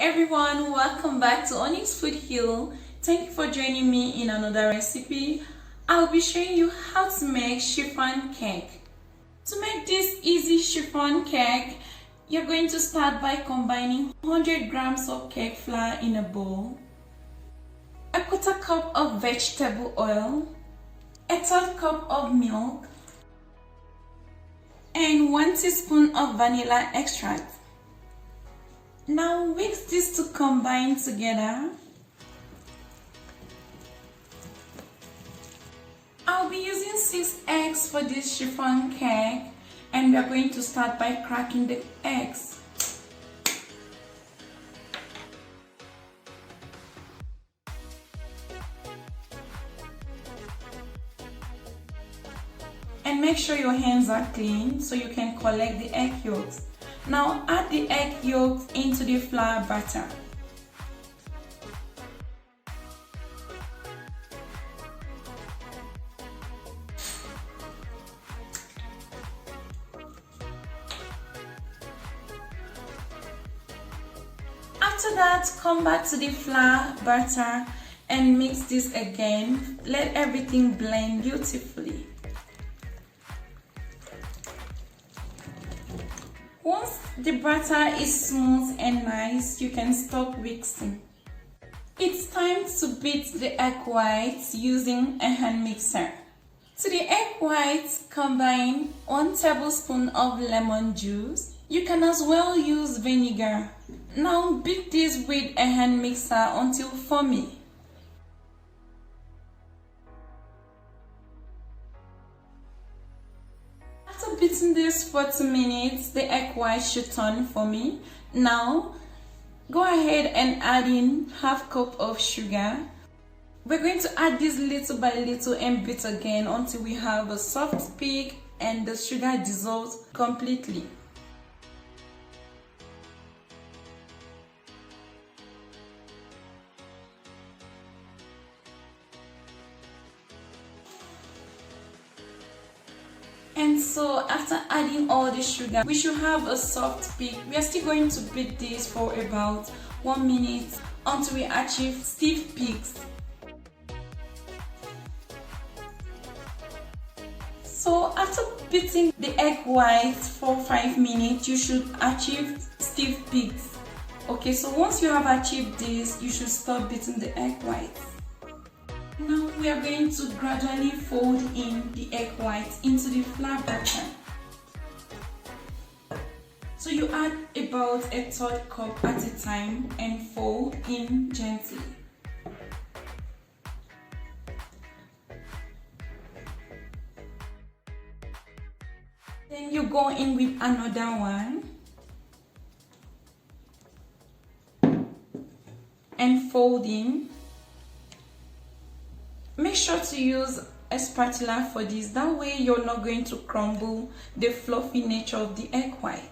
everyone, welcome back to Onyx Food Hill. Thank you for joining me in another recipe. I'll be showing you how to make chiffon cake. To make this easy chiffon cake, you're going to start by combining 100 grams of cake flour in a bowl, a quarter cup of vegetable oil, a third cup of milk, and 1 teaspoon of vanilla extract. Now mix this to combine together. I'll be using 6 eggs for this chiffon cake, and we are going to start by cracking the eggs. And make sure your hands are clean so you can collect the egg yolks. Now add the egg yolks into the flour batter. After that, come back to the flour batter and mix this again. Let everything blend beautifully. Once the batter is smooth and nice, you can stop mixing. It's time to beat the egg whites using a hand mixer. To the egg whites, combine 1 tablespoon of lemon juice. You can as well use vinegar. Now beat this with a hand mixer until foamy. After beating this for 2 minutes, the egg white should turn foamy. Now, go ahead and add in half cup of sugar. We're going to add this little by little and beat again until we have a soft peak and the sugar dissolves completely. And so after adding all the sugar, we should have a soft peak. We are still going to beat this for about 1 minute until we achieve stiff peaks. So after beating the egg whites for 5 minutes, you should achieve stiff peaks. Okay, so once you have achieved this, you should stop beating the egg whites. Now we are going to gradually fold in the egg whites into the flour batter. So you add about a third cup at a time and fold in gently. Then you go in with another one and fold in. Make sure to use a spatula for this, that way you're not going to crumble the fluffy nature of the egg white.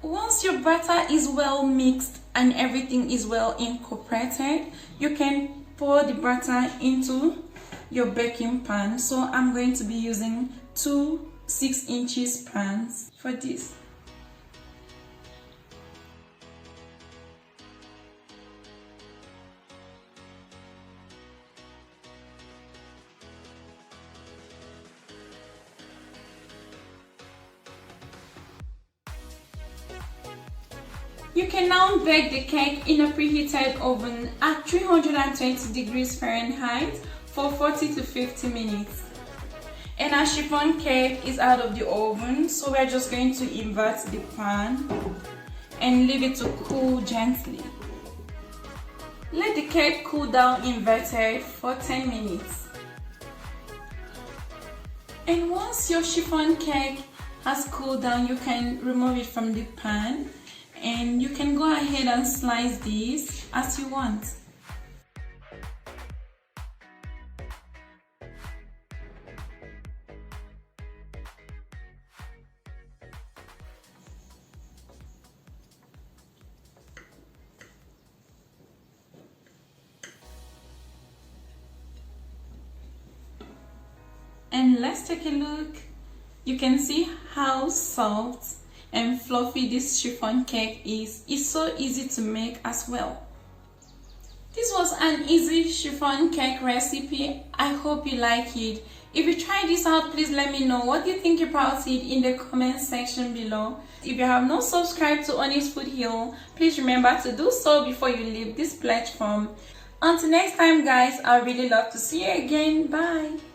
Once your batter is well mixed and everything is well incorporated, you can pour the batter into your baking pan. So I'm going to be using 2 6-inch pans for this. You can now bake the cake in a preheated oven at 320 degrees Fahrenheit for 40 to 50 minutes. And our chiffon cake is out of the oven, so we're just going to invert the pan and leave it to cool gently. Let the cake cool down inverted for 10 minutes. And once your chiffon cake has cooled down, you can remove it from the pan. And you can go ahead and slice these as you want. and let's take a look. You can see how soft and fluffy this chiffon cake is. It's so easy to make as well. This was an easy chiffon cake recipe. I hope you like it. If you try this out, please let me know what you think about it in the comment section below. If you have not subscribed to Honey's Food Hill, please remember to do so before you leave this platform. Until next time guys, I really love to see you again. Bye.